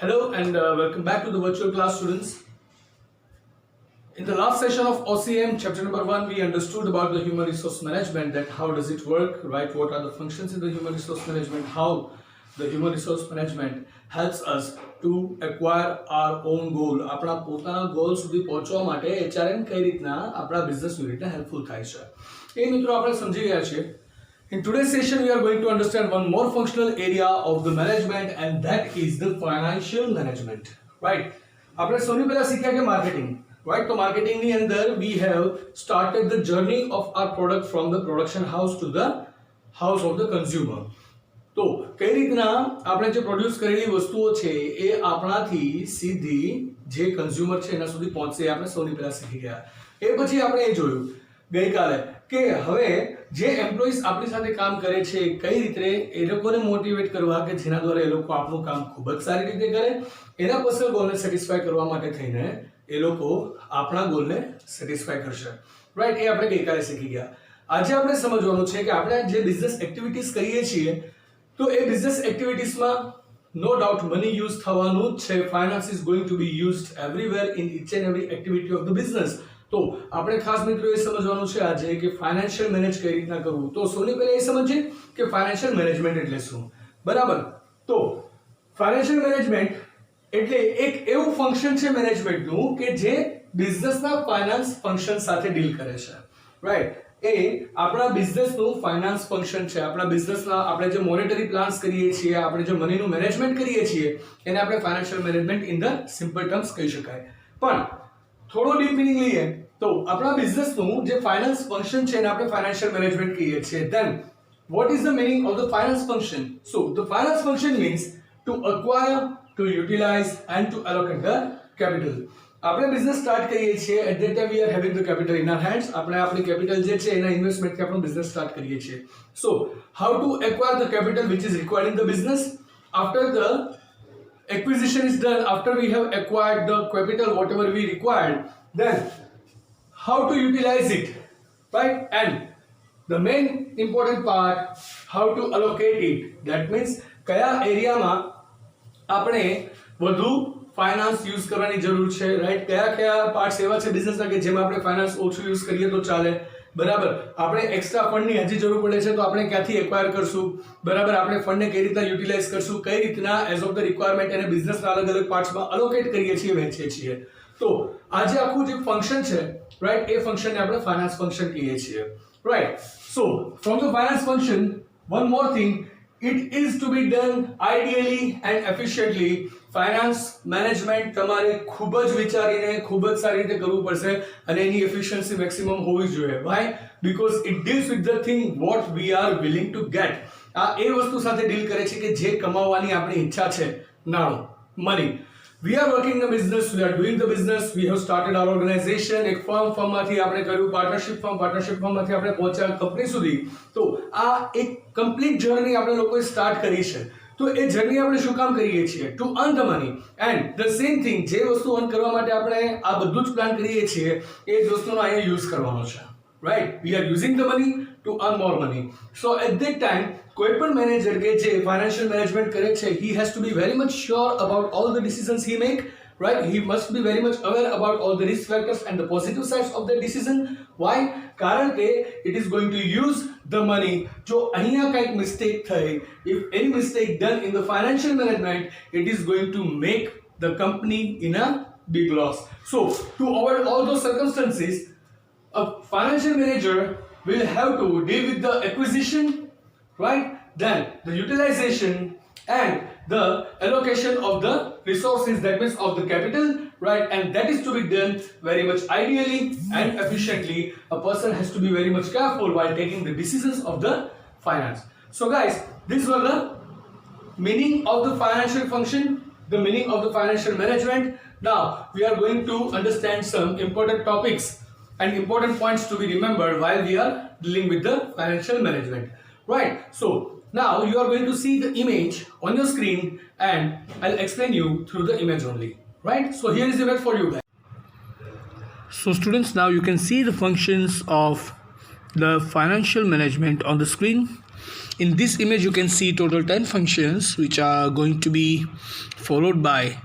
Hello and welcome back to the virtual class, students. In the last session of OCM chapter number 1, we understood about the human resource management, that how does it work, right? What are the functions in the human resource management, how the human resource management helps us to acquire our own goal. આપણા પોતાના goal સુધી પહોંચવા માટે HRM કઈ રીતના આપણા business યુનિટને helpful થાય છે એ મિત્રો આપણે સમજી ગયા છીએ. In today's session, we are going to understand one more functional area of the management, and that is the financial management. Right? આપણે સૌથી પહેલા શીખ્યા કે માર્કેટિંગ. Right? તો માર્કેટિંગની અંદર we have started the journey of our product from the production house to the house of the consumer. તો કઈ રીતના આપણે જે પ્રોડ્યુસ કરેલી વસ્તુઓ છે એ આપણાથી સીધી જે કન્ઝ્યુમર છે એના સુધી પહોંચશે આપણે સૌથી પહેલા શીખી ગયા. એ પછી આપણે એ જોયું ગઈકાલે કે હવે જે એમ્પ્લોઈઝ આપણી સાથે કામ કરે છે કઈ રીતે એ લોકોને મોટિવેટ કરવા કે જેના દ્વારા એ લોકો આપણું કામ ખૂબ જ સારી રીતે કરે, એના પર્સનલ ગોલને સેટિસ્ફાય કરવા માટે થઈને એ લોકો આપણા ગોલને સેટિસ્ફાય કરશે. રાઈટ? એ આપણે ગઈકાલે શીખી ગયા. આજે આપણે સમજવાનું છે કે આપણે જે બિઝનેસ એક્ટિવિટીઝ કરીએ છીએ તો એ બિઝનેસ એક્ટિવિટીઝમાં નો ડાઉટ મની યુઝ થવાનું જ છે. Finance is going to be used everywhere in each and every activity of the business. તો આપણે ખાસ મિત્રો એ સમજવાનું છે આજે કે ફાઇનાન્શિયલ મેનેજ કઈ રીતના કરવું. તો સૌથી પહેલા એ સમજીએ કે ફાઇનાન્શિયલ મેનેજમેન્ટ એટલે શું. બરાબર? તો ફાઇનાન્શિયલ મેનેજમેન્ટ એટલે એક એવું ફંક્શન છે મેનેજમેન્ટનું કે જે બિઝનેસના ફાઇનાન્સ ફંક્શન સાથે ડીલ કરે છે. રાઈટ? એ આપણા બિઝનેસનું ફાઇનાન્સ ફંક્શન છે. આપણા બિઝનેસના આપણે જે મોનેટરી પ્લાન્સ કરીએ છીએ, આપણે જે મનીનું મેનેજમેન્ટ કરીએ છીએ એને આપણે financial management in the simple terms કહી શકાય. પણ થોડો ડીપ મિનિંગ લઈએ તો આપણા બિઝનેસનું જે ફાઇનાન્સ ફંક્શન છે એને આપણે ફાઇનાન્શિયલ મેનેજમેન્ટ કહીએ છીએ. Then what is the meaning of the finance function? So the finance function means to acquire, to utilize and to allocate the capital. આપણે બિઝનેસ સ્ટાર્ટ કરીએ છીએ at that time we are having the capital in our hands. આપણે આપણી capital જે છે એના investment થી આપણો બિઝનેસ સ્ટાર્ટ કરીએ છીએ. So how to acquire the capital which is required in the business? After the acquisition is done, after we have acquired the capital whatever we required, then how to utilize it, right? And the main important part, how to allocate it. That means કયા એરિયામાં આપણે વધુ finance use કરવાની જરૂર છે, right? કયા કયા parts એવા છે બિઝનેસના કે જેમાં આપણે ફાઇનાન્સ ઓછું યુઝ કરીએ તો ચાલે. બરાબર? આપણે એક્સ્ટ્રા ફંડની હજી જરૂર પડે છે તો આપણે ક્યાંથી એક્વાયર કરશું. બરાબર? આપણે ફંડને કઈ રીતના યુટિલાઇઝ કરશું, કઈ રીતના એઝ ઓફ ધ રિક્વાયરમેન્ટ એને બિઝનેસના અલગ અલગ પાર્ટ્સમાં અલોકેટ કરીએ છીએ, વહેંચીએ છીએ. તો આજે આખું જે ફંક્શન છે, રાઈટ, એ ફંક્શનને આપણે ફાઇનાન્સ ફંક્શન કહીએ છીએ. Right? So from the finance function one more thing, it is to be done ideally and efficiently. Finance management તમારે ખૂબ જ વિચારીને ખૂબ જ સારી રીતે કરવું પડશે અને એની એફિશિયન્સી મેક્સિમમ હોવી જોઈએ. Why? Because it deals with the thing what we are willing to get. આ એ વસ્તુ સાથે ડીલ કરે છે કે જે કમાવાની આપણી ઈચ્છા છે, નાણું, money. We are working the business, we are doing the business, we have started our organization. એક ફર્મમાંથી આપણે કર્યું પાર્ટનરશિપ ફર્મમાંથી આપણે પહોંચ્યા કંપની સુધી. તો આ એક કમ્પ્લીટ જર્ની આપણે લોકોએ સ્ટાર્ટ કરી છે. તો એ જર્ની આપણે શું કામ કરીએ છીએ? To earn the money. And the same thing, જે વસ્તુ અર્ન કરવા માટે આપણે આ બધું જ પ્લાન કરીએ છીએ એ જ વસ્તુનો અહીંયા યુઝ કરવાનો છે. Right? We are using the money to earn more money. So at that time કોઈ પણ મેનેજર કે જે ફાઇનાન્શિયલ મેનેજમેન્ટ કરે છે, he has to be very much sure about all the decisions he make, right? He must be very much aware about all the risk factors and the positive sides of that decision. Why? કારણ કે it is going to use the money. જો અહીંયા કંઈક mistake થઈ, if any mistake done in the financial management, it is going to make the company in a big loss. So to avoid all those circumstances, a financial manager will have to deal with the acquisition, right? Then the utilization and the allocation of the resources, that means of the capital, right? And that is to be done very much ideally and efficiently. A person has to be very much careful while taking the decisions of the finance. So guys, these were the meaning of the financial function, the meaning of the financial management. Now we are going to understand some important topics and important points to be remembered while we are dealing with the financial management. Right? So now you are going to see the image on your screen and I'll explain you through the image only. Right? So here is the image for you guys. So students, now you can see the functions of the financial management on the screen. In this image, you can see total 10 functions which are going to be followed by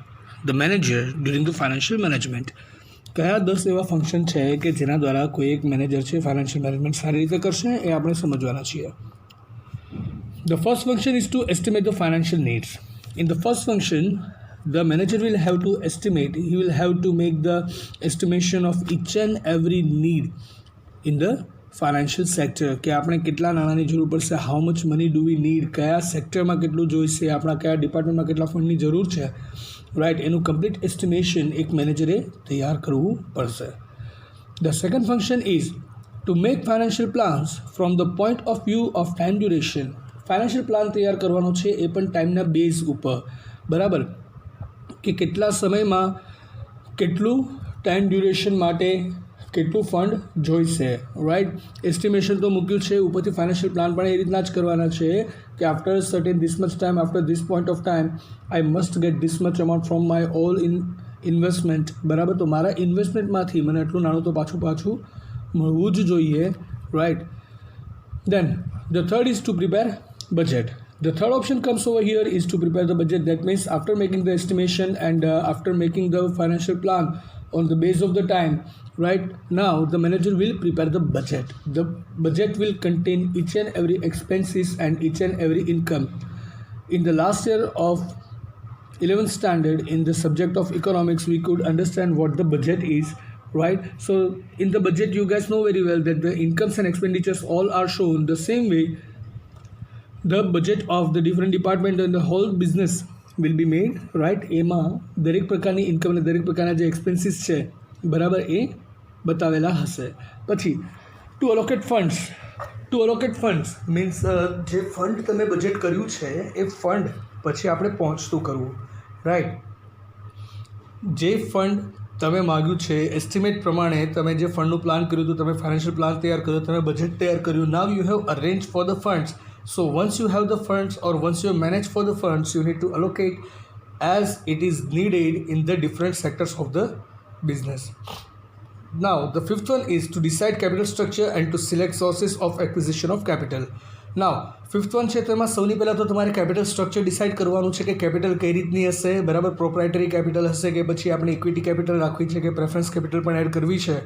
the manager during the financial management. કયા 10 એવા function છે કે જેના દ્વારા કોઈ એક manager છે financial management સારી રીતે કરશે એ આપણે સમજવાના છીએ. The first function is to estimate the financial needs. In the first function, the manager will have to estimate, he will have to make the estimation of each and every need in the financial sector કે આપણે કેટલા નાણાંની જરૂર પડશે, how much money do we need, કયા સેક્ટરમાં કેટલું જોઈશે, આપણા કયા ડિપાર્ટમેન્ટમાં કેટલા ફંડની જરૂર છે, રાઈટ, એનું કમ્પ્લીટ એસ્ટિમેશન એક મેનેજરે તૈયાર કરવું પડશે. The second function is to make financial plans from the point of view of time duration. Financial plan તૈયાર કરવાનો છે એ પણ ટાઈમના બેઝ ઉપર, બરાબર, કે કેટલા સમયમાં કેટલું ટાઈમ ડ્યુરેશન માટે કેટલું ફંડ જોઈશે, રાઈટ. એસ્ટિમેશન તો મૂક્યું છે, ઉપરથી ફાઇનાન્શિયલ પ્લાન પણ એ રીતના જ કરવાના છે કે after certain this much time, after this point of time I must gate this much amount from my all investment, બરાબર. તો મારા ઇન્વેસ્ટમેન્ટમાંથી મને એટલું નાણું તો પાછું મળવું જ જોઈએ, right. Then the third is to prepare budget. The third option comes over here is to prepare the budget. That means after making the estimation and after making the financial plan on the base of the time, right, now the manager will prepare the budget. The budget will contain each and every expenses and each and every income. In the last year of 11th standard in the subject of economics, we could understand what the budget is, right. So in the budget, you guys know very well that the incomes and expenditures all are shown the same way. The budget of the different department and the whole business will be made, right. એમાં દરેક પ્રકારની income અને દરેક પ્રકારના જે expenses છે, બરાબર, એ બતાવેલા હશે. પછી ટુ અલોકેટ ફંડ્સ મીન્સ જે ફંડ તમે બજેટ કર્યું છે એ ફંડ પછી આપણે પહોંચતું કરવું, રાઈટ. જે ફંડ તમે માગ્યું છે એસ્ટિમેટ પ્રમાણે તમે જે ફંડનું પ્લાન કર્યું હતું, તમે ફાઇનાન્શિયલ પ્લાન તૈયાર કર્યો, તમે બજેટ તૈયાર કર્યું. Now you have arrange for the funds. So once you have the funds or once you manage for the funds, you need to allocate as it is needed in the different sectors of the business. Now the fifth one is to decide capital structure and to select sources of acquisition of capital. Now fifth one છે તેમાં સૌની પહેલાં તો તમારે capital structure decide કરવાનું છે કે capital કઈ રીતની હશે, બરાબર. પ્રોપ્રાઇટરી કેપિટલ હશે કે પછી આપણે ઇક્વિટી કેપિટલ રાખવી છે કે પ્રેફરન્સ કેપિટલ પણ એડ કરવી છે,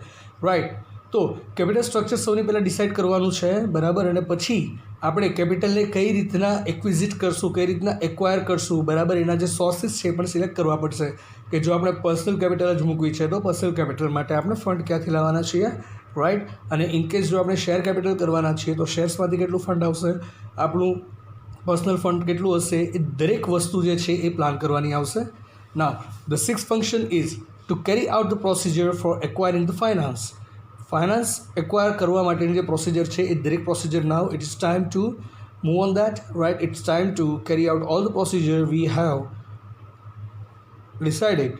રાઈટ. તો કેપિટલ સ્ટ્રક્ચર સૌની પહેલાં ડિસાઇડ કરવાનું છે, બરાબર. અને પછી આપણે કેપિટલને કઈ રીતના એક્વિઝિટ કરશું, કઈ રીતના એક્વાયર કરશું, બરાબર. એના જે સોર્સિસ છે એ પણ સિલેક્ટ કરવા પડશે કે જો આપણે પર્સનલ કેપિટલ જ મૂકવી છે તો પર્સનલ કેપિટલ માટે આપણે ફંડ ક્યાંથી લાવવાના છીએ, રાઈટ. અને ઇનકેસ જો આપણે શેર કેપિટલ કરવાના છીએ તો શેર્સમાંથી કેટલું ફંડ આવશે, આપણું પર્સનલ ફંડ કેટલું હશે, એ દરેક વસ્તુ જે છે એ પ્લાન કરવાની આવશે. Now the sixth function is to carry out the procedure for acquiring the finance. Finance acquire કરવા માટેની જે પ્રોસિજર છે એ દરેક procedure now it is time to move on that, right. It's time to carry out all the procedure we have decided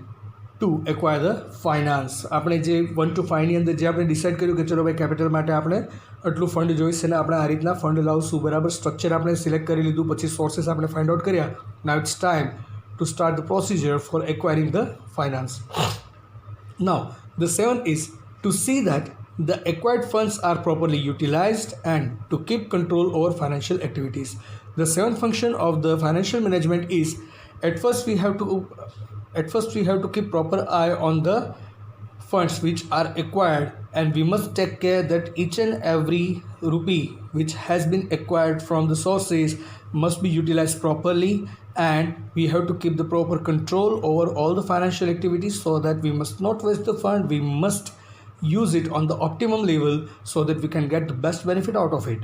to acquire the finance. આપણે જે 1 to 5ની અંદર જે આપણે ડિસાઇડ કર્યું કે ચલો ભાઈ કેપિટલ માટે આપણે આટલું ફંડ જોઈશે ને આપણે આ રીતના ફંડ લાવશું, બરાબર. સ્ટ્રક્ચર આપણે સિલેક્ટ કરી લીધું, પછી સોર્सेस આપણે ફાઇન્ડ આઉટ કર્યા. Now it's time to start the procedure for acquiring the finance. Now the seventh is to see that the acquired funds are properly utilized and to keep control over financial activities. The seventh function of the financial management is at first we have to keep proper eye on the funds which are acquired, and we must take care that each and every rupee which has been acquired from the sources must be utilized properly, and we have to keep the proper control over all the financial activities so that we must not waste the fund. We must use it on the optimum level so that we can get the best benefit out of it,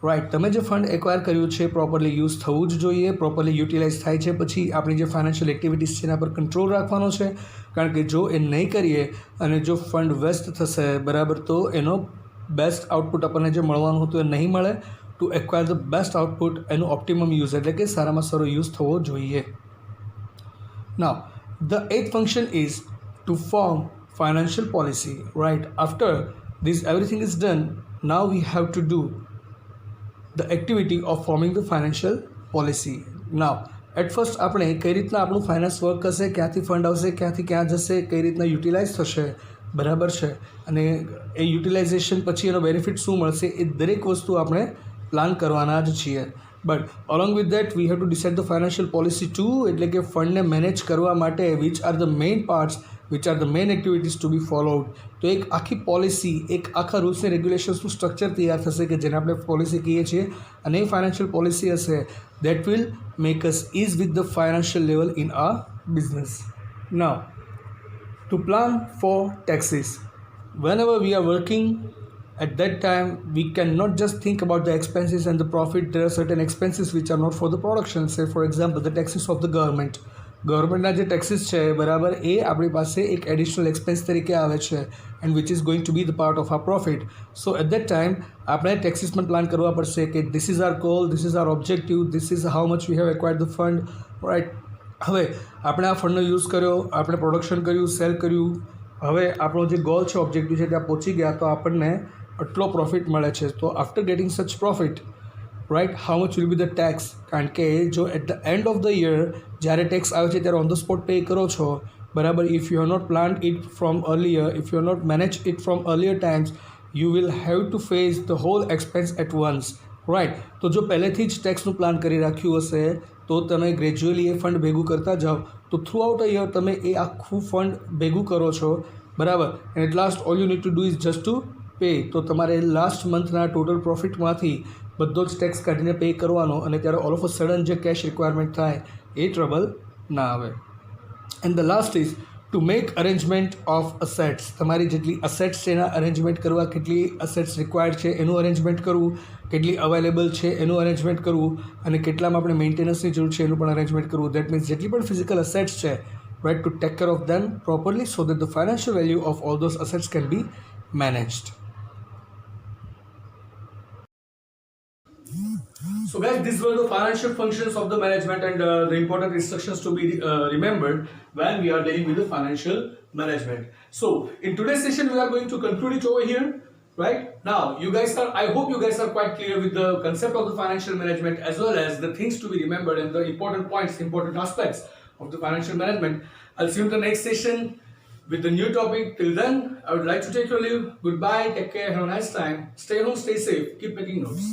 right. તમે જે fund acquire કર્યું છે properly use થવું જ જોઈએ, properly utilise થાય છે. પછી આપણી જે ફાઇનાન્શિયલ એક્ટિવિટીઝ છે એના પર કંટ્રોલ રાખવાનો છે, કારણ કે જો એ નહીં કરીએ અને જો ફંડ વેસ્ટ થશે, બરાબર, તો એનો બેસ્ટ આઉટપુટ આપણને જે મળવાનું હતું એ નહીં મળે. To acquire the best output એનું ઓપ્ટિમમ યુઝ એટલે કે સારામાં સારો યુઝ થવો જોઈએ. Now the eighth function is to form financial policy, right. After this everything is done, now we have to do the activity of forming the financial policy. Now at first આપણે કઈ રીતના આપણું finance work કરશે, ક્યાંથી fund આવશે, ક્યાંથી ક્યાં જશે, કઈ રીતના યુટિલાઇઝ થશે, બરાબર છે. અને એ યુટિલાઇઝેશન પછી એનો બેનિફિટ શું મળશે એ દરેક વસ્તુ આપણે પ્લાન કરવાના જ છીએ, But along with that, we have to decide the financial policy too. એટલે કે ફંડને મેનેજ કરવા માટે which are the main parts, which are the main activities to be followed. તો એક આખી પોલિસી, એક આખા રૂલ્સ એન્ડ રેગ્યુલેશન્સનું સ્ટ્રક્ચર તૈયાર થશે કે જેને આપણે પોલિસી કહીએ છીએ, અને એ ફાઇનાન્શિયલ પોલિસી હશે that will make us ease with the financial level in our business. Now, to plan for taxes. Whenever we are working, at that time we cannot just think about the expenses and the profit. There are certain expenses which are not for the production. Say for example the taxes of the government. ગવર્મેન્ટના જે taxes છે બરાબર, એ આપણી પાસે એક additional expense તરીકે આવે છે and which is going to be the part of our profit. So at that time આપણે ટેક્સીસમાં પ્લાન કરવા પડશે કે this is our goal, this is our objective, this is how much we have acquired the fund, right. હવે આપણે આ ફંડનો use કર્યો, આપણે પ્રોડક્શન કર્યું, સેલ કર્યું, હવે આપણો જે ગોલ છે, ઓબ્જેક્ટિવ છે, ત્યાં પહોંચી ગયા તો આપણને આટલો પ્રોફિટ મળે છે. તો after getting such profit, right, how much will be the tax? કારણ કે જો at the end of the year જ્યારે ટેક્સ આવે છે ત્યારે ઓન ધ સ્પોટ પે કરો છો બરાબર. If you have not plan it from earlier, if you have not manage it from earlier times, you will have to face the whole expense at once, right. તો જો પહેલેથી જ ટેક્સનું plan કરી રાખ્યું હશે તો તમે ગ્રેજ્યુઅલી એ ફંડ ભેગું કરતા જાઓ તો થ્રુ આઉટ અ યર તમે એ આખું ફંડ ભેગું કરો છો બરાબર. And at last all you need to do is just to pay. તો તમારે લાસ્ટ મંથના ટોટલ પ્રોફિટમાંથી બધો જ ટેક્સ કાઢીને પે કરવાનો, અને ત્યારે ઓલ ઓફ અ સડન જે કેશ રિક્વાયરમેન્ટ થાય એ ટ્રબલ ના આવે. And the last is to make arrangement of assets. તમારી જેટલી અસેટ્સ છે એના અરેન્જમેન્ટ કરવા, કેટલી અસેટ્સ રિક્વાયર્ડ છે એનું અરેન્જમેન્ટ કરવું, કેટલી અવેલેબલ છે એનું અરેન્જમેન્ટ કરવું, અને કેટલામાં આપણે મેન્ટેનન્સની જરૂર છે એનું પણ અરેન્જમેન્ટ કરવું. દેટ મીન્સ જેટલી પણ ફિઝિકલ અસેટ્સ છે, right, to take care of them properly so that the financial value of all those assets can be managed. So guys, these were the financial functions of the management and the important instructions to be remembered when we are dealing with the financial management. So in today's session we are going to conclude it over here, right? Now you guys are, I hope you guys are quite clear with the concept of the financial management as well as the things to be remembered and the important points, important aspects of the financial management. I'll see you in the next session with the new topic. Till then, I would like to take your leave. Goodbye, take care, have a nice time. Stay home, stay safe, keep making notes.